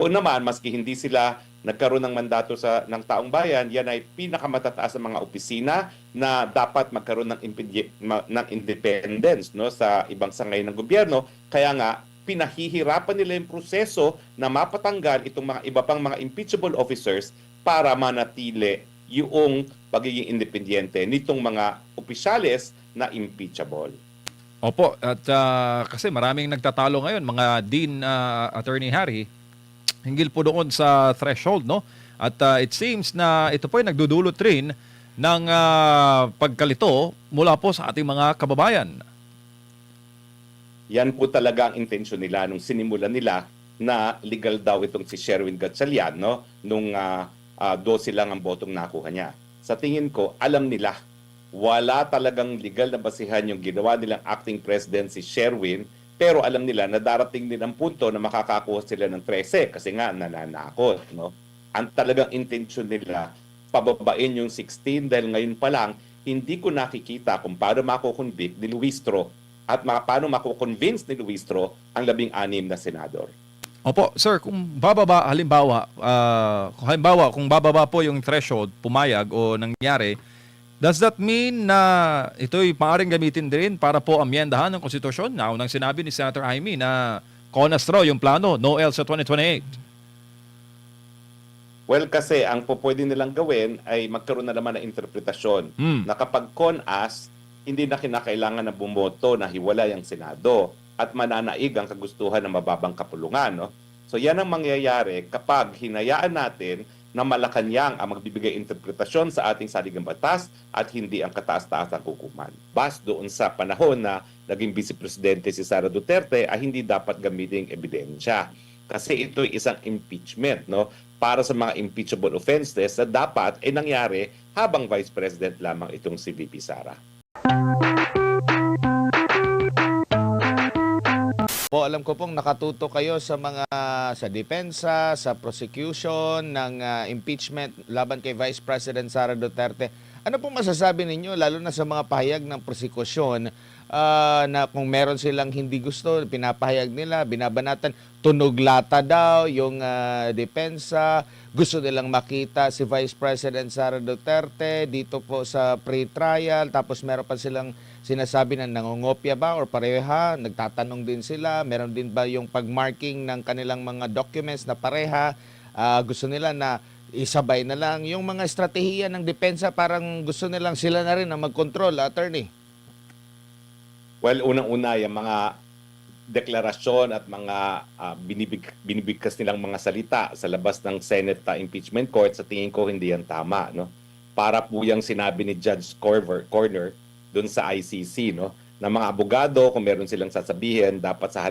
O naman, maski hindi sila nagkaroon ng mandato ng taong bayan, yan ay pinakamatataas ng mga opisina na dapat magkaroon ng independence, no, sa ibang sangay ng gobyerno. Kaya nga, pinahihirapan nila yung proseso na mapatanggal itong mga iba pang mga impeachable officers para manatili yung pagiging independyente nitong mga opisyales na impeachable. Opo, at kasi maraming nagtatalo ngayon, mga Dean, Attorney Harry, hinggil po doon sa threshold, no? At it seems na ito po ay nagdudulot rin ng pagkalito mula po sa ating mga kababayan. Yan po talaga ang intensyon nila nung sinimulan nila na legal daw itong si Sherwin Gatchalian, no? Nung 12 lang ang botong nakuha niya. Sa tingin ko, alam nila, wala talagang legal na basihan yung ginawa nilang acting president si Sherwin, pero alam nila na darating din ang punto na makakakuha sila ng 13 kasi nga nananakot, no? Ang talagang intensyon nila, pababain yung 16 dahil ngayon pa lang, hindi ko nakikita kung paano mako-convict ni Luistro at paano mako-convince ni Luistro ang 16 na senador. Opo, sir, kung bababa, kung bababa po yung threshold, pumayag o nangyari, does that mean na ito'y maaaring gamitin din para po amyendahan ng konstitusyon? Naunang sinabi ni Senator Jaime na CONAS raw yung plano, no else sa 2028. Well, kasi ang pwede nilang gawin ay magkaroon na naman ng interpretasyon na kapag CONAS, hindi na kinakailangan na bumoto na hiwalay ang Senado at mananaig ang kagustuhan ng mababang kapulungan. No? So yan ang mangyayari kapag hinayaan natin na Malacanang ang magbibigay interpretasyon sa ating saligang batas at hindi ang kataas-taasang hukuman. Bas doon sa panahon na naging Vice Presidente si Sara Duterte ay hindi dapat gamitin ebidensya. Kasi ito ay isang impeachment, no? Para sa mga impeachable offenses na dapat ay nangyari habang Vice President lamang itong si VP Sara. Po, alam ko pong nakatuto kayo sa mga sa depensa, sa prosecution ng impeachment laban kay Vice President Sara Duterte. Ano pong masasabi ninyo lalo na sa mga pahayag ng prosekusyon na kung meron silang hindi gusto, pinapahayag nila, binabanatan, tunog lata daw yung depensa, gusto nilang makita si Vice President Sara Duterte dito po sa pre-trial, tapos meron pa silang sinasabi na nangungopya ba or pareha, nagtatanong din sila, meron din ba yung pagmarking ng kanilang mga documents na pareha, gusto nila na isabay na lang yung mga estratehiya ng depensa, parang gusto nilang sila na rin ang mag-control, attorney. Well, unang-una yung mga deklarasyon at mga binibigkas nilang mga salita sa labas ng Senate impeachment court, sa tingin ko hindi yan tama, no? Para po yung sinabi ni Judge Corner doon sa ICC, no, na mga abogado kung meron silang sasabihin dapat sa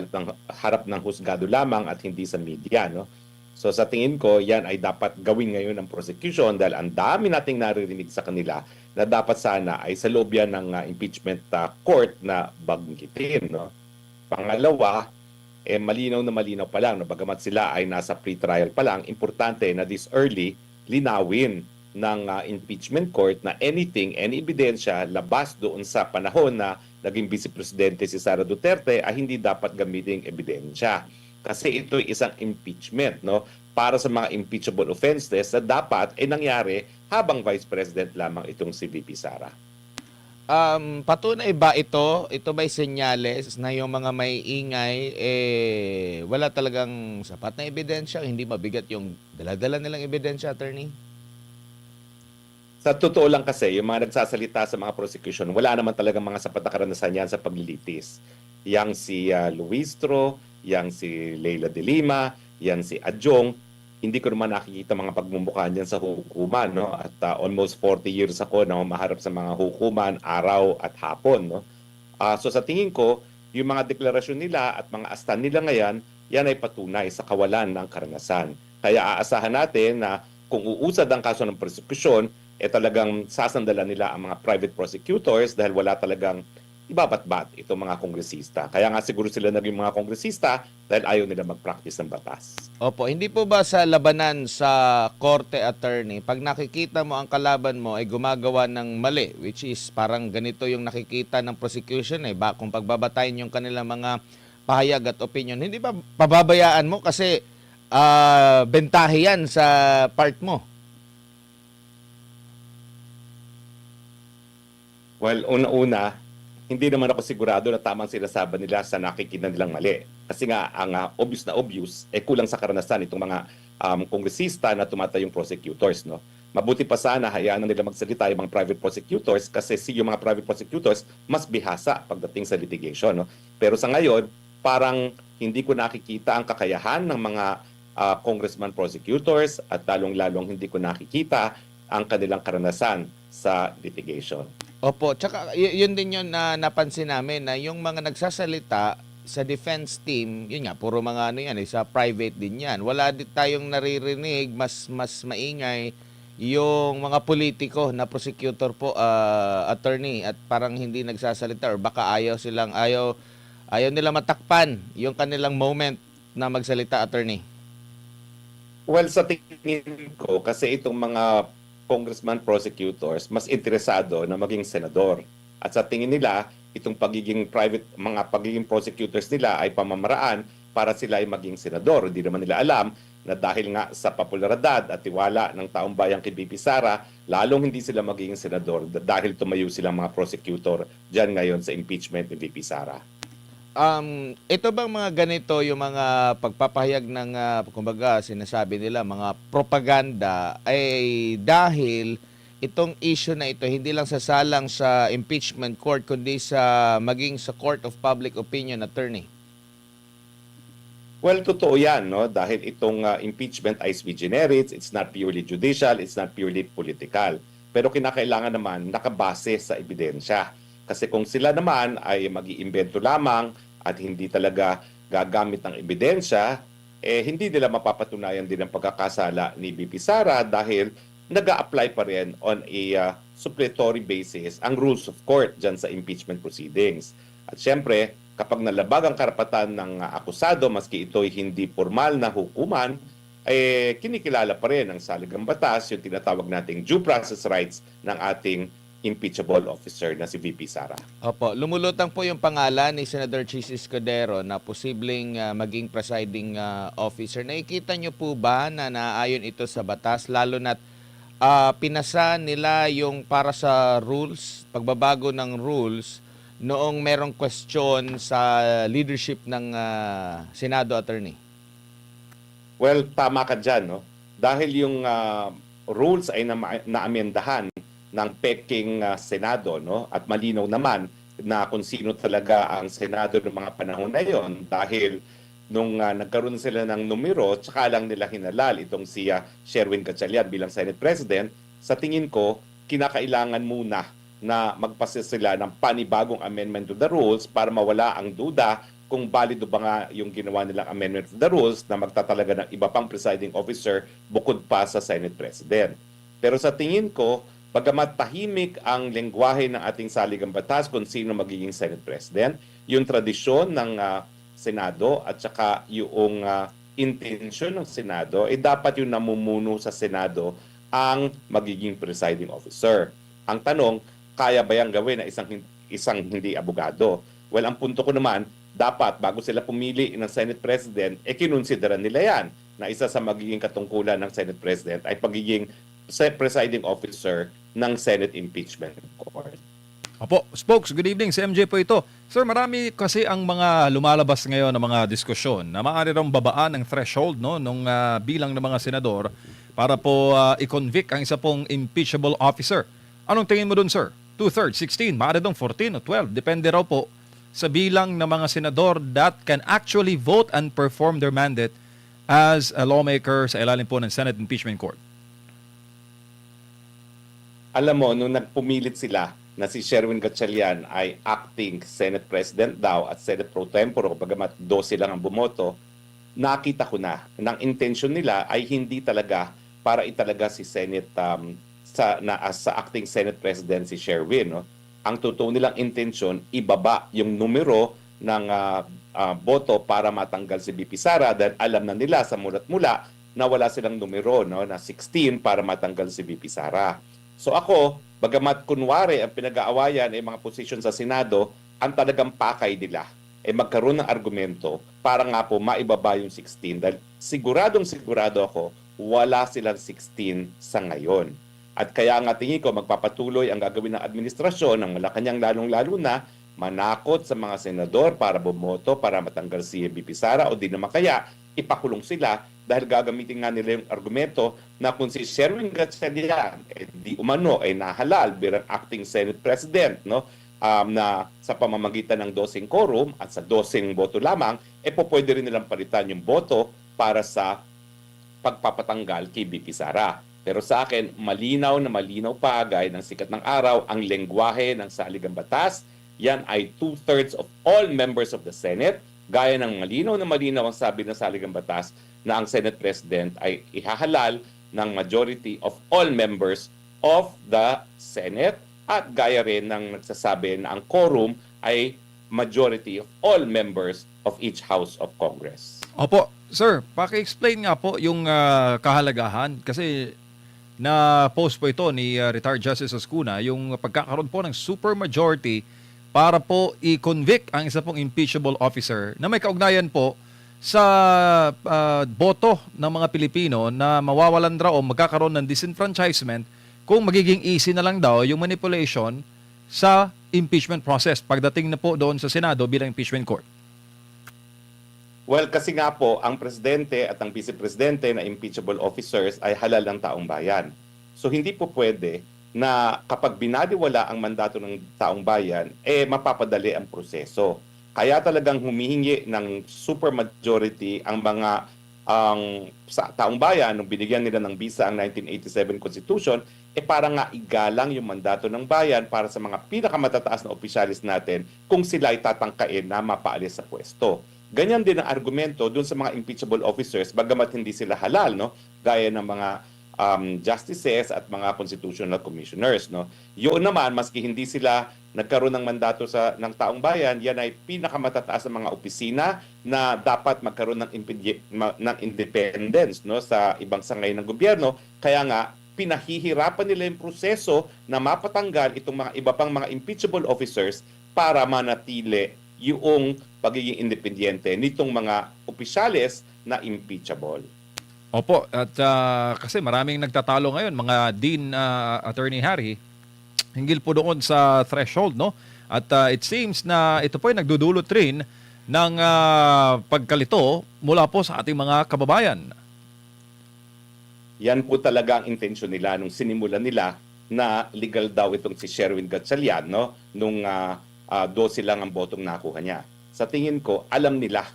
harap ng husgado lamang at hindi sa media, no. So sa tingin ko yan ay dapat gawin ngayon ng prosecution dahil ang dami nating naririnig sa kanila na dapat sana ay sa loob yan ng impeachment court na banggitin, no. Pangalawa, malinaw na malinaw pa lang, no, bagamat sila ay nasa pre-trial pa lang, importante na this early linawin ng impeachment court na any ebidensya labas doon sa panahon na naging Vice Presidente si Sara Duterte ay hindi dapat gamitin ebidensya. Kasi ito ay isang impeachment, no, para sa mga impeachable offenses na dapat ay nangyari habang Vice President lamang itong si VP Sara. Patunay ba ito? Ito ba'y senyales na yung mga may ingay, wala talagang sapat na ebidensya, hindi mabigat yung dala-dala nilang ebidensya, attorney? Sa totoo lang kasi, yung mga nagsasalita sa mga prosecution, wala naman talagang mga sapat na karanasan yan sa paglilitis. Yang si Luistro, yang si Leila de Lima, yang si Adjong, hindi ko naman nakikita mga pagmumukhaan yan sa hukuman, no? At almost 40 years ako na humaharap sa mga hukuman, araw at hapon, no? So sa tingin ko, yung mga deklarasyon nila at mga astan nila ngayon, yan ay patunay sa kawalan ng karanasan. Kaya aasahan natin na kung uusad ang kaso ng prosecution, talagang sasandalan nila ang mga private prosecutors dahil wala talagang ibabat-bat itong mga kongresista. Kaya nga siguro sila naging mga kongresista dahil ayaw nila mag-practice ng batas. Opo, hindi po ba sa labanan sa korte, attorney, pag nakikita mo ang kalaban mo ay gumagawa ng mali, which is parang ganito yung nakikita ng prosecution, kung pagbabatayin yung kanilang mga pahayag at opinion, hindi ba pababayaan mo kasi bentahe yan sa part mo? Well, una-una, hindi naman ako sigurado na tamang sinasabi nila sa nakikita nilang mali. Kasi nga, ang obvious na obvious, kulang sa karanasan itong mga kongresista na tumatayong prosecutors. No? Mabuti pa sana, hayaan na nila magsalita yung mga private prosecutors kasi yung mga private prosecutors mas bihasa pagdating sa litigation. No? Pero sa ngayon, parang hindi ko nakikita ang kakayahan ng mga congressman prosecutors at lalong-lalong hindi ko nakikita ang kanilang karanasan sa litigation. Opo, tsaka yun din yun na napansin namin na yung mga nagsasalita sa defense team, yun nga, puro mga ano yan, sa private din yan. Wala din tayong naririnig, mas maingay yung mga politiko na prosecutor po, attorney, at parang hindi nagsasalita or baka ayaw nila matakpan yung kanilang moment na magsalita, attorney. Well, sa tingin ko, kasi itong mga congressman prosecutors mas interesado na maging senador. At sa tingin nila, itong mga pagiging prosecutors nila ay pamamaraan para sila ay maging senador. Hindi naman nila alam na dahil nga sa popularidad at tiwala ng taong bayan kay BP Sara, lalong hindi sila magiging senador dahil tumayo silang mga prosecutor dyan ngayon sa impeachment ni BP Sara. Ito bang mga ganito yung mga pagpapahayag ng kumbaga sinasabi nila mga propaganda ay dahil itong issue na ito hindi lang sasalang sa impeachment court kundi maging sa court of public opinion, attorney? Well, totoo yan, no? Dahil itong impeachment ay sui generis, it's not purely judicial, it's not purely political. Pero kinakailangan naman nakabase sa ebidensya. Kasi kung sila naman ay mag-iimbento lamang at hindi talaga gagamit ng ebidensya, hindi nila mapapatunayan din ang pagkakasala ni BP Sara dahil nag-a-apply pa rin on a suppletory basis ang rules of court dyan sa impeachment proceedings. At syempre, kapag nalabag ang karapatan ng akusado, maski ito'y hindi formal na hukuman, kinikilala pa rin ng saligang batas yung tinatawag nating due process rights ng ating impeachable officer na si VP Sara. Opo, lumulutang po yung pangalan ni Senator Chis Escudero na posibleng maging presiding officer. Nakikita nyo po ba na naayon ito sa batas lalo na't pinasa nila yung para sa rules, pagbabago ng rules noong merong question sa leadership ng Senado, attorney? Well, tama ka dyan, no? Dahil yung rules ay naamyendahan ng peking Senado, no? At malinaw naman na kung sino talaga ang Senado ng mga panahon na yon dahil nung nagkaroon sila ng numero, tsaka lang nila hinalal itong si Sherwin Gatchalian bilang Senate President, sa tingin ko, kinakailangan muna na magpasa sila ng panibagong amendment to the rules para mawala ang duda kung balido ba nga yung ginawa nilang amendment to the rules na magtatalaga ng iba pang presiding officer bukod pa sa Senate President. Pero sa tingin ko, bagamat tahimik ang lengguwahe ng ating saligang batas kung sino magiging Senate President, yung tradisyon ng Senado at saka yung intensyon ng Senado, dapat yung namumuno sa Senado ang magiging presiding officer. Ang tanong, kaya ba yan gawin na isang hindi abogado? Well, ang punto ko naman, dapat bago sila pumili ng Senate President, kinonsideran nila yan na isa sa magiging katungkulan ng Senate President ay pagiging presiding officer ng Senate Impeachment Court. Opo, Spokes, good evening. Si MJ po ito. Sir, marami kasi ang mga lumalabas ngayon ng mga diskusyon na maaari rong babaan ng threshold nung bilang ng mga senador para po i-convict ang isa pong impeachable officer. Anong tingin mo dun, sir? 2/3, 16, maaari dong 14 o 12. Depende raw po sa bilang ng mga senador that can actually vote and perform their mandate as a lawmaker sa ilalim po ng Senate Impeachment Court. Alam mo, nung nagpumilit sila na si Sherwin Gatchalian ay acting Senate President daw at Senate Pro Tempore, bagamat 12 lang ang bumoto, nakita ko na ng intention nila ay hindi talaga para italaga si Senate sa acting Senate President si Sherwin. No? Ang totoo nilang intention, ibaba yung numero ng boto para matanggal si BP Sara dahil alam na nila sa mulat mula na wala silang numero, no, na 16 para matanggal si BP Sara. So ako, bagamat kunwari ang pinag-aawayan ay mga posisyon sa Senado, ang talagang pakay nila magkaroon ng argumento para nga po maibaba yung 16 dahil sigurado ako wala silang 16 sa ngayon. At kaya nga tingin ko magpapatuloy ang gagawin ng administrasyon ng Malacanang lalong-lalo na manakot sa mga senador para bumoto para matanggal si BP Sara o di naman kaya ipakulong sila dahil gagamitin nga nila yung argumento na kung si Sherwin Gatchalian di umano ay nahalal bilang acting Senate President, no? Na sa pamamagitan ng dosing quorum at sa dosing boto lamang, pwede rin nilang palitan yung boto para sa pagpapatanggal kay BP Sara. Pero sa akin, malinaw na malinaw pa gaya ng sikat ng araw ang lengguwahe ng saligang batas. Yan ay 2/3 of all members of the Senate. Gaya ng malinaw na malinaw ang sabi ng saligang batas na ang Senate President ay ihahalal ng majority of all members of the Senate at gaya rin ng nagsasabi na ang quorum ay majority of all members of each House of Congress. Opo, sir, paki-explain nga po yung kahalagahan kasi na-post po ito ni retired Justice Oscuna yung pagkakaroon po ng supermajority para po i-convict ang isa pong impeachable officer na may kaugnayan po sa boto ng mga Pilipino na mawawalan raw o magkakaroon ng disenfranchisement kung magiging easy na lang daw yung manipulation sa impeachment process pagdating na po doon sa Senado bilang impeachment court. Well, kasi nga po, ang presidente at ang vice-presidente na impeachable officers ay halal ng taong bayan. So hindi po pwede na kapag binaliwala ang mandato ng taong bayan, mapapadali ang proseso. Kaya talagang humihingi ng supermajority ang mga sa taong bayan nung binigyan nila ng bisa ang 1987 Constitution, para nga igalang yung mandato ng bayan para sa mga pinakamatataas na opisyalis natin kung sila ay tatangkain na mapaalis sa pwesto. Ganyan din ang argumento dun sa mga impeachable officers bagamat hindi sila halal, no? Gaya ng mga justices at mga constitutional commissioners, no? Yun naman, maski hindi sila nagkaroon ng mandato ng taong bayan, yan ay pinakamatataas ng mga opisina na dapat magkaroon ng independence, no, sa ibang sangay ng gobyerno. Kaya nga pinahihirapan nila yung proseso na mapatanggal itong mga iba pang mga impeachable officers para manatili yung pagiging independyente nitong mga opisyales na impeachable. Opo, at kasi maraming nagtatalo ngayon, mga Dean Attorney Harry, hinggil po doon sa threshold, no? At it seems na ito po ay nagdudulot rin ng pagkalito mula po sa ating mga kababayan. Yan po talaga ang intensyon nila nung sinimulan nila na legal daw itong si Sherwin Gatchalian, no? Nung 12 lang ang botong nakuha niya. Sa tingin ko, alam nila,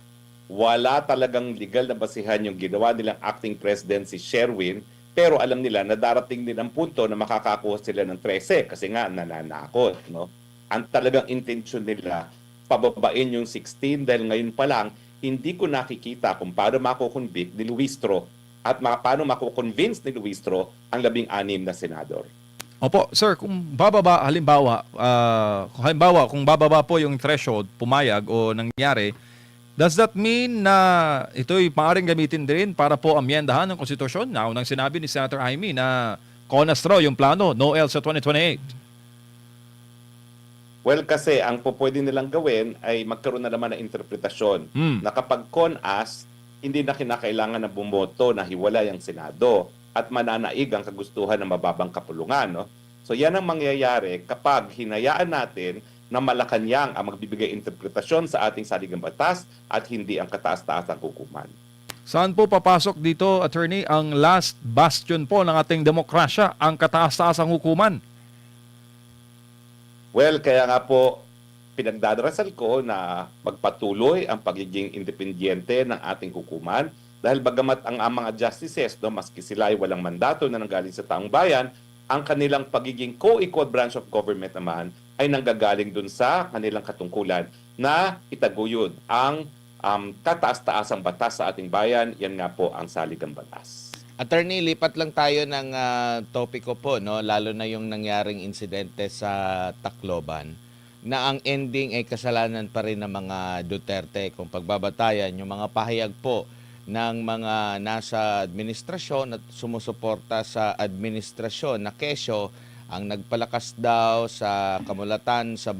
wala talagang legal na basihan yung ginawa nilang acting president si Sherwin, pero alam nila na darating din ang punto na makakakuha sila ng 13 kasi nga nananakot, no? Ang talagang intensyon nila, pababain yung 16 dahil ngayon pa lang, hindi ko nakikita kung paano makukonvict ni Luistro at paano makukonvince ni Luistro ang 16 na senador. Opo, sir, kung bababa, halimbawa, kung bababa po yung threshold, pumayag o nangyari, does that mean na ito'y maaaring gamitin din para po amyendahan ng konstitusyon? Naunang sinabi ni Senator Jaime na CONAS raw yung plano, no else sa 2028. Well, kasi ang pwede nilang gawin ay magkaroon na naman ng interpretasyon na kapag CONAS, hindi na kinakailangan na bumoto na hiwalay ang Senado at mananaig ang kagustuhan ng mababang kapulungan, no? So yan ang mangyayari kapag hinayaan natin na Malacanang ang magbibigay interpretasyon sa ating saligang batas at hindi ang kataas-taasang hukuman. Saan po papasok dito, attorney, ang last bastion po ng ating demokrasya, ang kataas-taasang hukuman? Well, kaya nga po pinagdadarasal ko na magpatuloy ang pagiging independyente ng ating hukuman dahil bagamat ang mga justices, no, maski sila ay walang mandato na nanggaling sa taong bayan, ang kanilang pagiging co-equal branch of government naman ay nanggagaling dun sa kanilang katungkulan na itaguyod ang kataas-taasang batas sa ating bayan. Yan nga po ang saligang batas. Attorney, lipat lang tayo ng topiko po, no? Lalo na yung nangyaring insidente sa Tacloban na ang ending ay kasalanan pa rin ng mga Duterte kung pagbabatayan yung mga pahayag po ng mga nasa administrasyon at sumusuporta sa administrasyon na kesyo ang nagpalakas daw sa kamulatan sa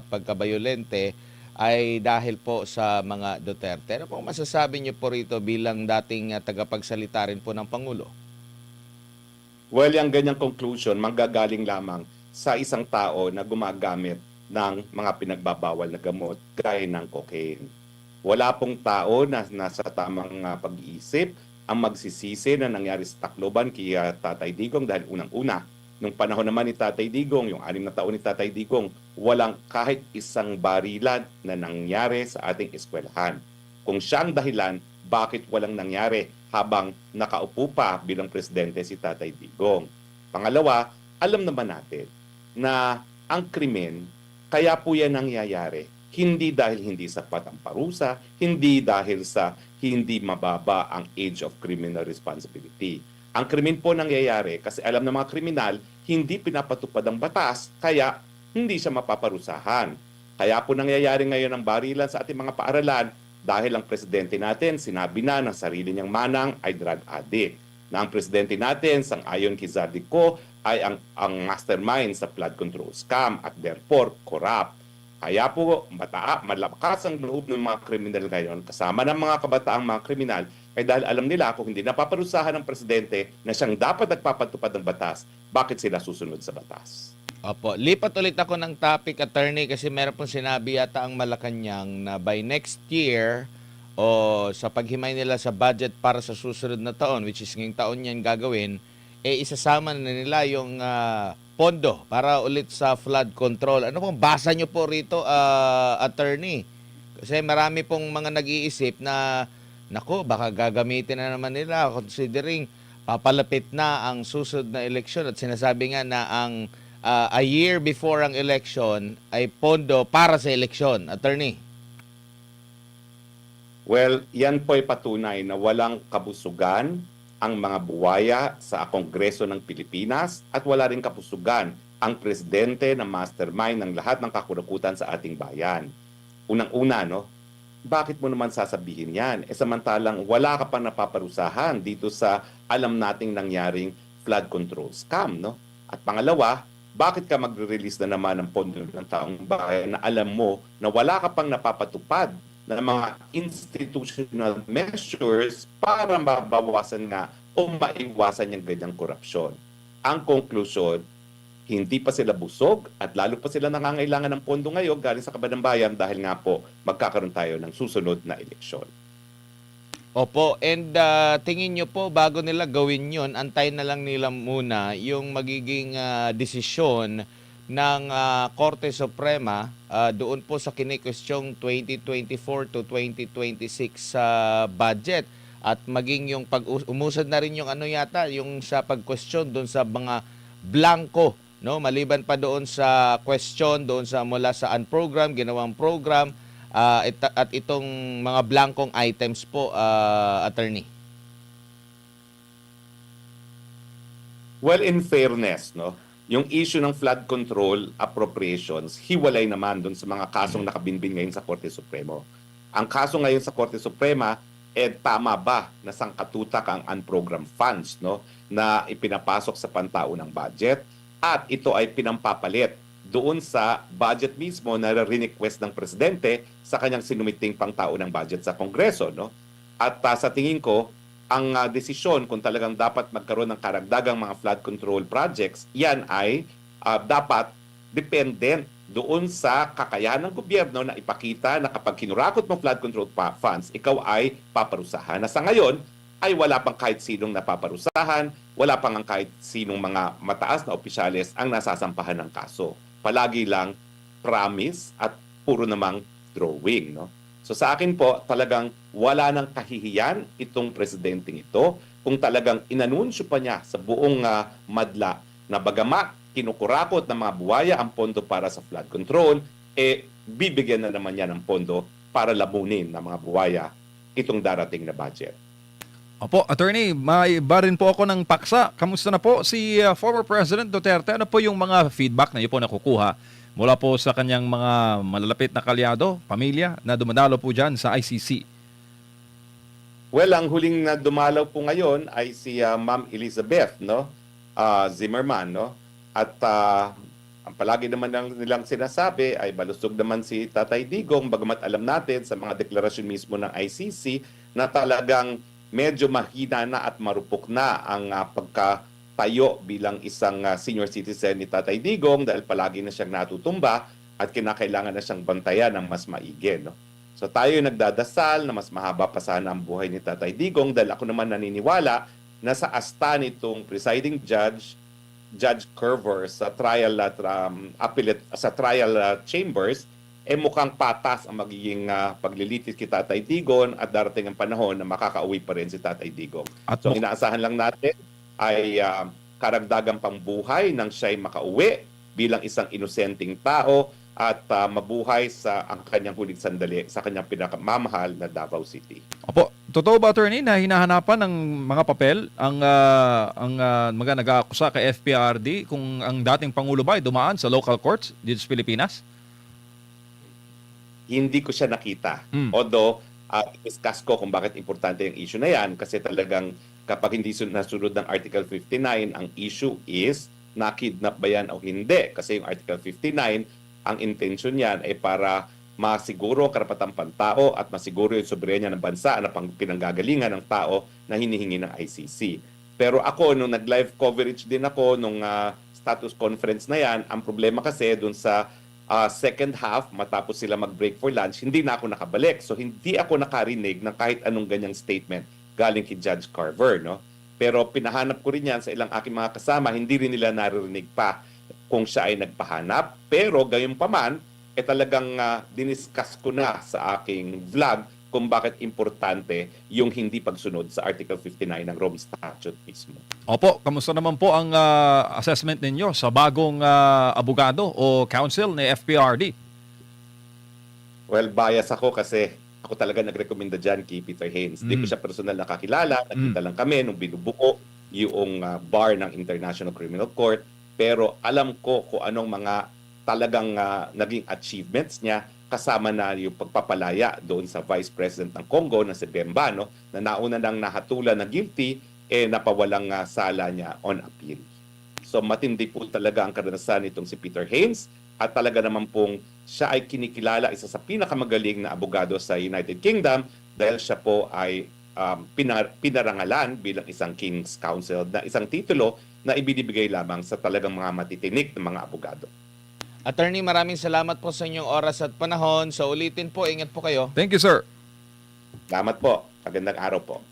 pagkabayolente ay dahil po sa mga Duterte. Ano pong masasabi niyo po rito bilang dating tagapagsalita rin po ng Pangulo? Well, yung ganyang conclusion manggagaling lamang sa isang tao na gumagamit ng mga pinagbabawal na gamot gaya ng cocaine. Wala pong tao na nasa tamang pag-iisip ang magsisisi na nangyari sa Tacloban kay Tatay Digong dahil unang-una, nung panahon naman ni Tatay Digong, yung 6 na taon ni Tatay Digong, walang kahit isang barilan na nangyari sa ating eskwelahan. Kung siya ang dahilan, bakit walang nangyari habang nakaupo pa bilang presidente si Tatay Digong? Pangalawa, alam naman natin na ang krimen, kaya po yan nangyayari. Hindi dahil hindi sapat ang parusa, hindi dahil sa hindi mababa ang age of criminal responsibility. Ang krimen po nangyayari kasi alam ng mga kriminal, hindi pinapatupad ang batas, kaya hindi siya mapaparusahan. Kaya po nangyayari ngayon ang barilan sa ating mga paaralan dahil ang presidente natin sinabi na ng sarili niyang manang ay drug addict. Na ang presidente natin, sang-ayon kay Zaldico, ay ang mastermind sa flood control scam at therefore corrupt. Kaya po malakas ang loob ng mga kriminal ngayon kasama ng mga kabataang mga kriminal ay dahil alam nila kung hindi napaparusahan ng presidente na siyang dapat nagpapatupad ng batas, bakit sila susunod sa batas? Opo, lipat ulit ako ng topic, attorney, kasi meron pong sinabi yata ang Malacanang na by next year o sa paghimay nila sa budget para sa susunod na taon, which is ngayong taon yan gagawin, isasama na nila yung pondo para ulit sa flood control. Ano pong basa nyo po rito, attorney? Kasi marami pong mga nag-iisip na, nako, baka gagamitin na naman nila considering papalapit na ang susunod na eleksyon at sinasabi nga na ang a year before ang election ay pondo para sa eleksyon. Attorney? Well, yan po ay patunay na walang kabusugan ang mga buwaya sa Kongreso ng Pilipinas at wala rin kapusugan ang presidente na mastermind ng lahat ng kakurakutan sa ating bayan. Unang-una, no? Bakit mo naman sasabihin yan? Samantalang wala ka pa napaparusahan dito sa alam nating nangyaring flood control scam, no? At pangalawa, bakit ka magre-release na naman ng pondo ng taong bayan na alam mo na wala ka pang napapatupad na mga institutional measures para mabawasan nga o maiwasan yung ganyang korupsyon. Ang konklusyon, hindi pa sila busog at lalo pa sila nangangailangan ng pondo ngayon galing sa kaban ng bayan dahil nga po magkakaroon tayo ng susunod na eleksyon. Opo, and tingin nyo po bago nila gawin yon, antayin na lang nila muna yung magiging desisyon ng Korte Suprema doon po sa kinikwestyong 2024 to 2026 budget at maging yung umusad na rin yung ano yata yung sa pag-question doon sa mga blanco, no, maliban pa doon sa question doon sa mula sa unprogram ginawang program at itong mga blankong items po, attorney. Well, in fairness, no, yung issue ng flood control appropriations, hiwalay naman doon sa mga kasong nakabinbin ngayon sa Korte Supremo. Ang kaso ngayon sa Korte Suprema, tama ba na sangkatutak ang unprogrammed funds, no, na ipinapasok sa pantaunang budget at ito ay pinampapalit doon sa budget mismo na re-request ng presidente sa kanyang sinumiting pangtaunang budget sa Kongreso, no? At sa tingin ko, ang desisyon kung talagang dapat magkaroon ng karagdagang mga flood control projects, yan ay dapat dependent doon sa kakayahan ng gobyerno na ipakita na kapag kinurakot mo flood control funds, ikaw ay paparusahan. Na sa ngayon, ay wala pang kahit sinong napaparusahan, wala pang kahit sinong mga mataas na opisyales ang nasasampahan ng kaso. Palagi lang promise at puro namang drawing, no? So sa akin po, talagang wala nang kahihiyan itong presidenteng ito kung talagang inanunsyo pa niya sa buong madla na bagamat kinukurakot ng mga buwaya ang pondo para sa flood control, bibigyan na naman niya ng pondo para lamunin ng mga buwaya itong darating na budget. Opo, attorney, may iba rin po ako ng paksa. Kamusta na po si former President Duterte? Ano po yung mga feedback na niyo po nakukuha mula po sa kanyang mga malalapit na kalyado, pamilya, na dumadalo po dyan sa ICC? Well, ang huling na dumalaw po ngayon ay si Ma'am Elizabeth, no? Zimmerman, no? At Ang palagi naman nilang sinasabi ay balusog naman si Tatay Digong, bagamat alam natin sa mga deklarasyon mismo ng ICC na talagang medyo mahina na at marupok na ang pagkatayo bilang isang senior citizen ni Tatay Digong dahil palagi na siyang natutumba at kinakailangan na siyang bantayan ng mas maigi. No? So tayo nagdadasal na mas mahaba pa sana ang buhay ni Tatay Digong dahil ako naman naniniwala na sa asta nitong presiding judge, Judge Curver sa trial at appellate sa trial chambers mukhang patas ang magiging paglilitis kay Tatay Digong at darating ang panahon na makakauwi pa rin si Tatay Digong. At So inaasahan lang natin ay karagdagang pambuhay nang siya'y makauwi bilang isang inosenteng tao at mabuhay sa ang kanyang huling sandali sa kanyang pinakamamahal na Davao City. Opo, totoo ba, attorney, na hinahanapan ng mga papel ang mga nag-aakusa kay FPRD kung ang dating Pangulo ba ay dumaan sa local courts dito sa Pilipinas? Hindi ko siya nakita. Mm. Although, discuss ko kung bakit importante yung issue na yan kasi talagang kapag hindi nasunod ng Article 59, ang issue is nakidnap ba yan o hindi. Kasi yung Article 59, ang intention niyan ay para masiguro ang karapatang pantao at masiguro yung soberenya ng bansa na pinanggagalingan ng tao na hinihingi ng ICC. Pero ako, nung nag-live coverage din ako nung status conference na yan, ang problema kasi dun sa second half, matapos sila mag-break for lunch, hindi na ako nakabalik. So hindi ako nakarinig ng kahit anong ganyang statement galing kay Judge Carver. No? Pero pinahanap ko rin yan sa ilang aking mga kasama, hindi rin nila naririnig pa kung siya ay nagpahanap. Pero gayon pa man, talagang diniscuss ko na sa aking vlog kung bakit importante yung hindi pagsunod sa Article 59 ng Rome Statute mismo. Opo, kamusta naman po ang assessment ninyo sa bagong abogado o counsel ni FPRD? Well, bias ako kasi ako talaga nagrekomenda dyan kay Peter Haynes. Hindi ko siya personal nakakilala. Nakita lang kami nung binubuo yung bar ng International Criminal Court. Pero alam ko kung anong mga talagang naging achievements niya kasama na yung pagpapalaya doon sa Vice President ng Congo na si Bemba, no, na nauna nang nahatulan na guilty, napawalang sala niya on appeal. So matindi po talaga ang karanasan nitong si Peter Haynes at talaga naman pong siya ay kinikilala isa sa pinakamagaling na abogado sa United Kingdom dahil siya po ay pinarangalan bilang isang King's Counsel na isang titulo na ibinibigay lamang sa talagang mga matitinik na mga abogado. Attorney, maraming salamat po sa inyong oras at panahon. So ulitin po, ingat po kayo. Thank you, sir. Salamat po. Magandang araw po.